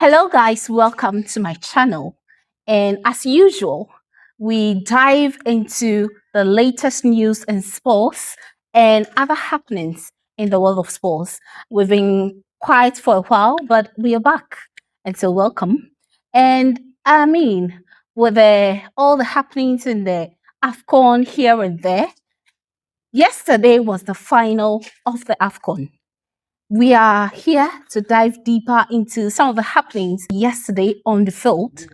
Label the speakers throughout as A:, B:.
A: Hello, guys, welcome to my channel. And as usual, we dive into the latest news in sports and other happenings in the world of sports. We've been quiet for a while, but we are back. And so, welcome. And I mean, with all the happenings in the AFCON here and there, yesterday was the final of the AFCON. We are here to dive deeper into some of the happenings yesterday on the field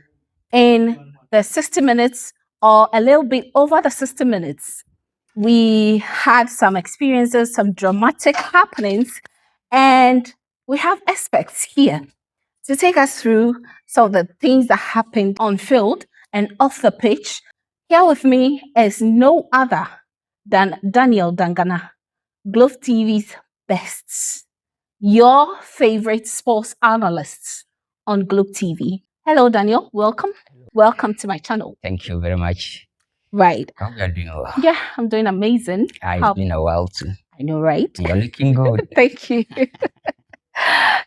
A: in the 60 minutes or a little bit over the 60 minutes. We had some experiences, some dramatic happenings, and we have experts here to take us through some of the things that happened on field and off the pitch. Here with me is no other than Daniel Dangana, Glove TV's best, your favorite sports analysts on Globe TV. Hello, Daniel. Welcome. Welcome to my channel.
B: Thank you very much.
A: Right.
B: I hope you're doing well.
A: Yeah, I'm doing amazing.
B: It's been a while too.
A: I know, right?
B: You're looking good.
A: Thank you.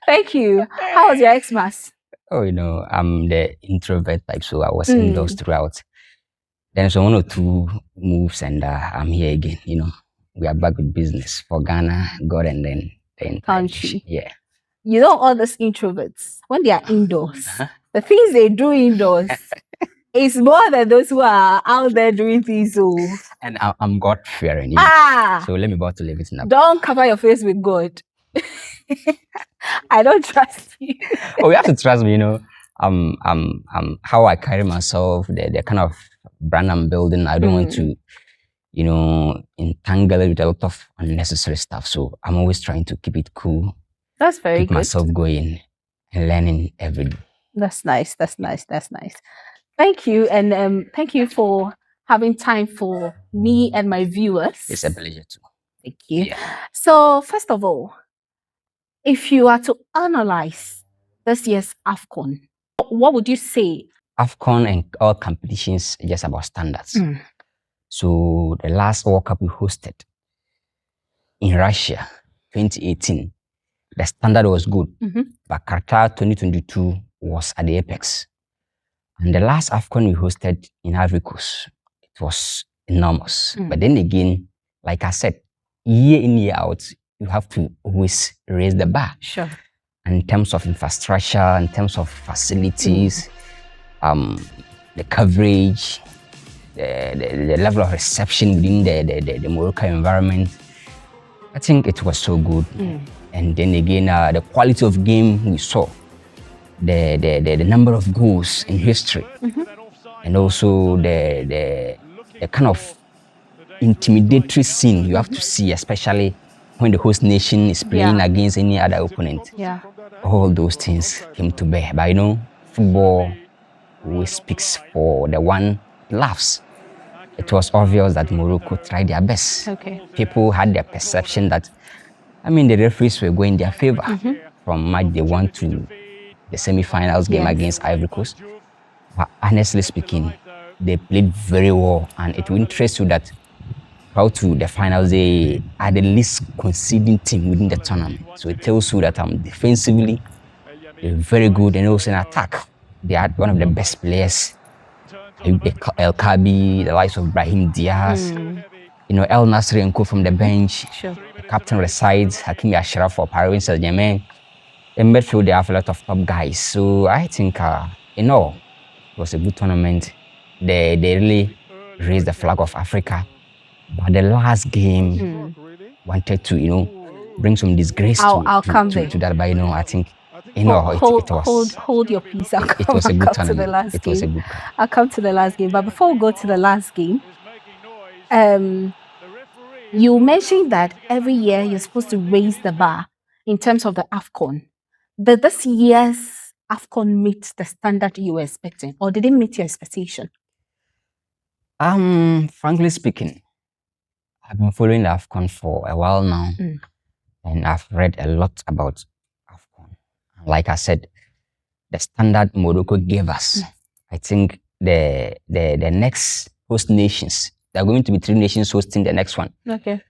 A: Thank you. How was your Xmas?
B: Oh, I'm the introvert type, so I was indoors throughout. Then so one or two moves and I'm here again. We are back with business for Ghana, God, and then the entire
A: Country.
B: Yeah.
A: You know, all those introverts, when they are indoors, the things they do indoors is more than those who are out there doing things. So.
B: And I'm God fearing. So let me about to leave it now.
A: Don't cover your face with God. I don't trust you.
B: Oh, you have to trust me. How I carry myself, the kind of brand I'm building. I don't want to, entangle it with a lot of unnecessary stuff. So I'm always trying to keep it cool.
A: That's very
B: keep
A: good.
B: myself going and learning every day.
A: That's nice. That's nice. That's nice. Thank you, and thank you for having time for me and my viewers.
B: It's a pleasure too.
A: Thank you. Yeah. So first of all, if you are to analyze this year's AFCON, what would you say?
B: AFCON and all competitions are just about standards. So the last World Cup we hosted in Russia, 2018, the standard was good, but Qatar 2022 was at the apex. And the last AFCON we hosted in Ivory Coast, it was enormous. But then again, like I said, year in, year out, you have to always raise the bar.
A: Sure.
B: In terms of infrastructure, in terms of facilities, the coverage, the level of reception within the Moroccan environment. I think it was so good. And then again, the quality of game we saw, the number of goals in history, and also the kind of intimidatory scene you have to see, especially when the host nation is playing against any other opponent.
A: Yeah.
B: All those things came to bear. But football always speaks for the one laughs. It was obvious that Morocco tried their best.
A: Okay.
B: People had their perception that, the referees were going their favor from match day 1 to the semi-finals game against Ivory Coast. But honestly speaking, they played very well, and it will interest you that throughout to the finals, they are the least conceding team within the tournament. So it tells you that defensively, they're very good, and also in attack, they are one of the best players. El Kabi, the likes of Brahim Diaz, El Nasri and Co from the bench.
A: Sure.
B: The captain resides, Hakim Ashraf for Paris Saint-Germain. In midfield, they have a lot of top guys. So I think, it was a good tournament. They really raised the flag of Africa. But the last game wanted to, bring some disgrace to that. But I think, it was.
A: Hold your peace.
B: It was a good tournament. It was a good.
A: I'll come to the last game. But before we go to the last game, you mentioned that every year you're supposed to raise the bar in terms of the AFCON. Did this year's AFCON meet the standard you were expecting, or did it meet your expectation?
B: Frankly speaking, I've been following the AFCON for a while now, and I've read a lot about AFCON. Like I said, the standard Morocco gave us. I think the next host nations, there are going to be 3 nations hosting the next one.
A: Okay.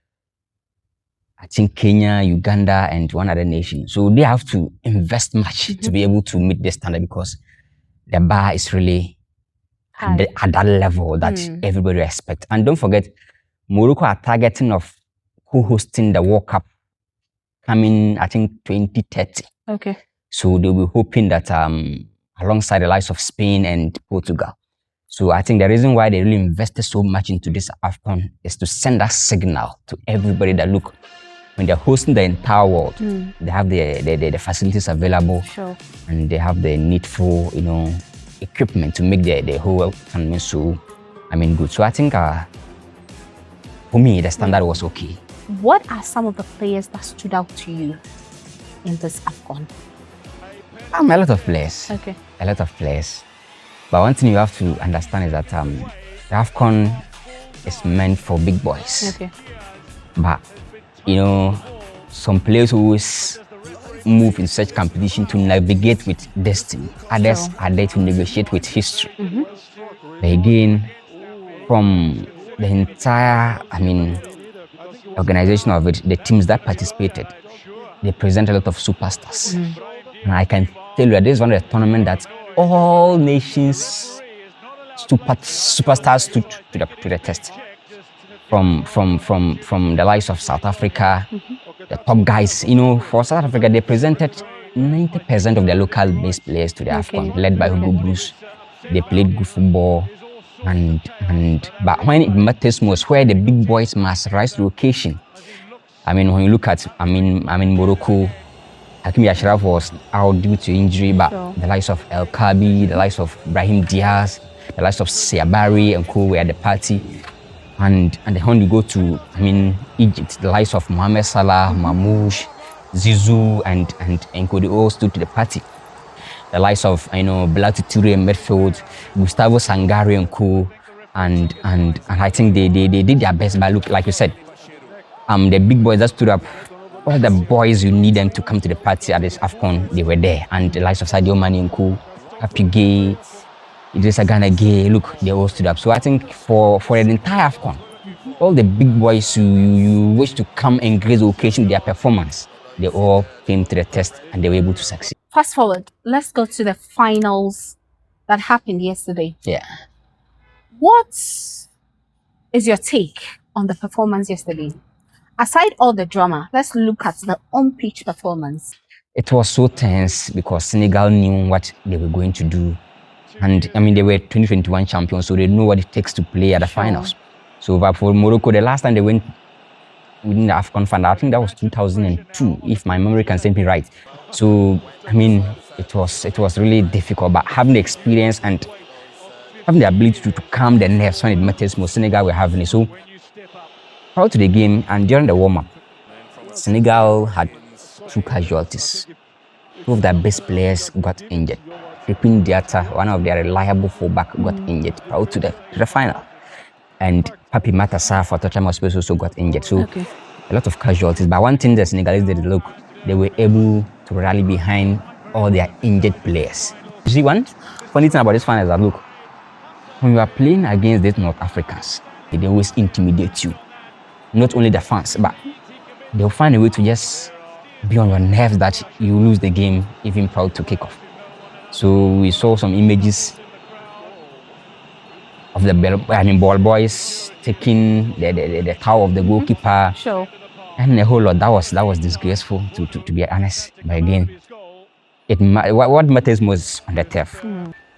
B: I think Kenya, Uganda, and one other nation. So they have to invest much to be able to meet the standard because the bar is really at that level that everybody expects. And don't forget, Morocco are targeting of co-hosting the World Cup coming, I think, 2030.
A: Okay.
B: So they'll be hoping that alongside the likes of Spain and Portugal. So I think the reason why they really invested so much into this AFCON is to send that signal to everybody that look, when they're hosting the entire world, they have the facilities available, and they have the needful, equipment to make the whole tournament so, good. So I think for me, the standard was okay.
A: What are some of the players that stood out to you in this AFCON?
B: A lot of players.
A: Okay.
B: A lot of players. But one thing you have to understand is that the AFCON is meant for big boys.
A: Okay.
B: But, some players always move in such competition to navigate with destiny. Others are there to negotiate with history. But again, from the entire, organization of it, the teams that participated, they present a lot of superstars. And I can tell you that this is one of the tournaments that all nations superstars stood to the test. From the likes of South Africa, the top guys, for South Africa, they presented 90% of their local based players to the AFCON, led by Hugo Bruce. They played good football, but when it matters most, where the big boys must rise to the occasion. When you look at Morocco, Hakimi Ashraf was out due to injury, but the likes of El Kabi, the likes of Brahim Diaz, the likes of Siabari and co were at the party. And when you go to Egypt, the likes of Mohamed Salah, Mamouche, Zizou, and Enko, they all stood to the party. The likes of Bellatou Touré in midfield, Gustavo Sangare and co, and I think they did their best. But look, like you said, the big boys that stood up, all the boys you need them to come to the party at this AFCON, they were there. And the likes of Sadio Mane and co, Happy Gay, Idrissa Gana Gay, look, they all stood up. So I think for the entire AFCON, all the big boys you wish to come and grace the occasion, their performance, they all came to the test and they were able to succeed.
A: Fast forward, let's go to the finals that happened yesterday.
B: Yeah.
A: What is your take on the performance yesterday? Aside all the drama, let's look at the on-pitch performance.
B: It was so tense because Senegal knew what they were going to do. And they were 2021 champions, so they know what it takes to play at the finals. So but for Morocco, the last time they went within the AFCON final, I think that was 2002, if my memory can serve me right. So, it was really difficult, but having the experience and having the ability to calm the nerves when it matters most, Senegal were having it. So, prior to the game and during the warm-up, Senegal had 2 casualties. 2 of their best players got injured. Crepin Diatta, one of their reliable fullback, got injured prior to the final. And Papi Matassa for Tottenham Hotspur also got injured. So a lot of casualties. But one thing the Senegalese did, look, they were able to rally behind all their injured players. You see, one funny thing about this final is that, look, when you are playing against these North Africans, they always intimidate you. Not only the fans, but they'll find a way to just be on your nerves that you lose the game even prior to kickoff. So we saw some images of the ball boys taking the towel of the goalkeeper. And a whole lot. That was disgraceful, to be honest. But again, what matters most on the turf.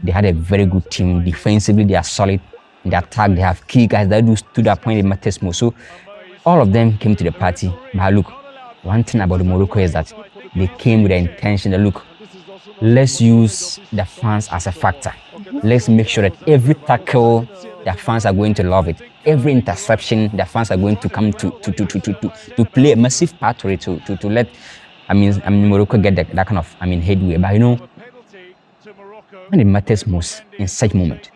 B: They had a very good team. Defensively, they are solid. In the attack, they have key guys that do stood up when it matters most. So all of them came to the party. But look, one thing about Morocco is that they came with the intention that, look, let's use the fans as a factor. Let's make sure that every tackle, the fans are going to love it. Every interception, the fans are going to come to play a massive part to it, to let Morocco get that kind of headway. But when it matters most in such moment,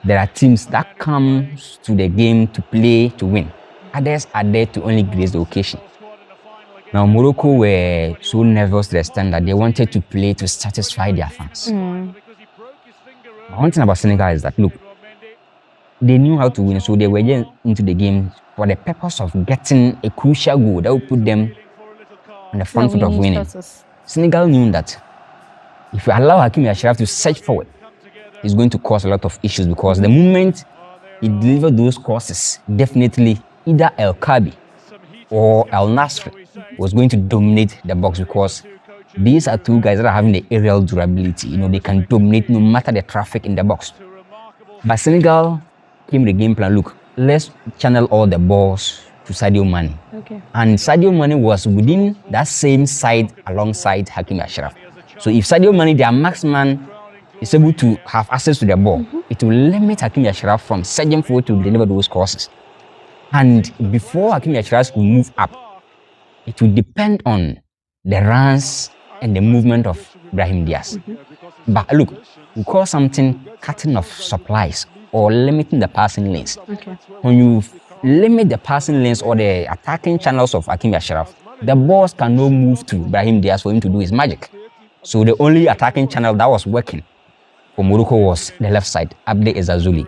B: there are teams that come to the game to play to win. Others are there to only grace the occasion. Now, Morocco were so nervous to the extent that they wanted to play to satisfy their fans. One thing about Senegal is that, look, they knew how to win, so they were just into the game for the purpose of getting a crucial goal that would put them on the front foot of winning. Senegal knew that if you allow Hakimi Ashraf to search forward, it's going to cause a lot of issues, because the moment he delivered those crosses, definitely either El Kabi or Al Nasr was going to dominate the box, because these are two guys that are having the aerial durability. You know, they can dominate no matter the traffic in the box. But Senegal came with the game plan. Look, let's channel all the balls to Sadio Mane.
A: Okay.
B: And Sadio Mane was within that same side alongside Hakimi Ashraf. So if Sadio Mane, their marksman, is able to have access to the ball, it will limit Hakimi Ashraf from surging forward to deliver those crosses. And before Hakimi Ashraf will move up, it will depend on the runs and the movement of Brahim Diaz. But look, we call something cutting of supplies or limiting the passing lanes.
A: Okay.
B: When you limit the passing lanes or the attacking channels of Hakimi Ashraf, the balls cannot move to Brahim Diaz for him to do his magic. So the only attacking channel that was working for Morocco was the left side, Abde Ezazuli.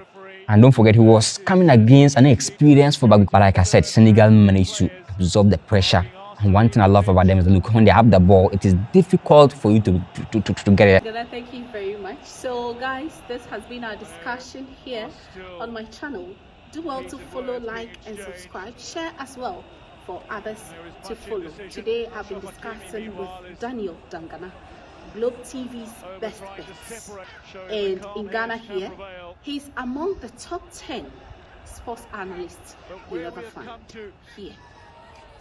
B: And don't forget, he was coming against an experienced fullback. But like I said, Senegal managed to absorb the pressure. And one thing I love about them is, look, when they have the ball, it is difficult for you to get it.
A: Thank you very much. So guys, this has been our discussion here on my channel. Do well to follow, like and subscribe. Share as well for others to follow. Today I've been discussing with Daniel Dangana, Globe TV's best bets. And in Ghana here, he's among the top 10 sports analysts you'll ever find here.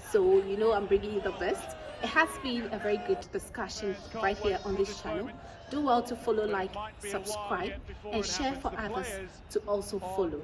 A: So, you know, I'm bringing you the best. It has been a very good discussion right here on this channel. Do well to follow, like, subscribe, and share for others to also follow.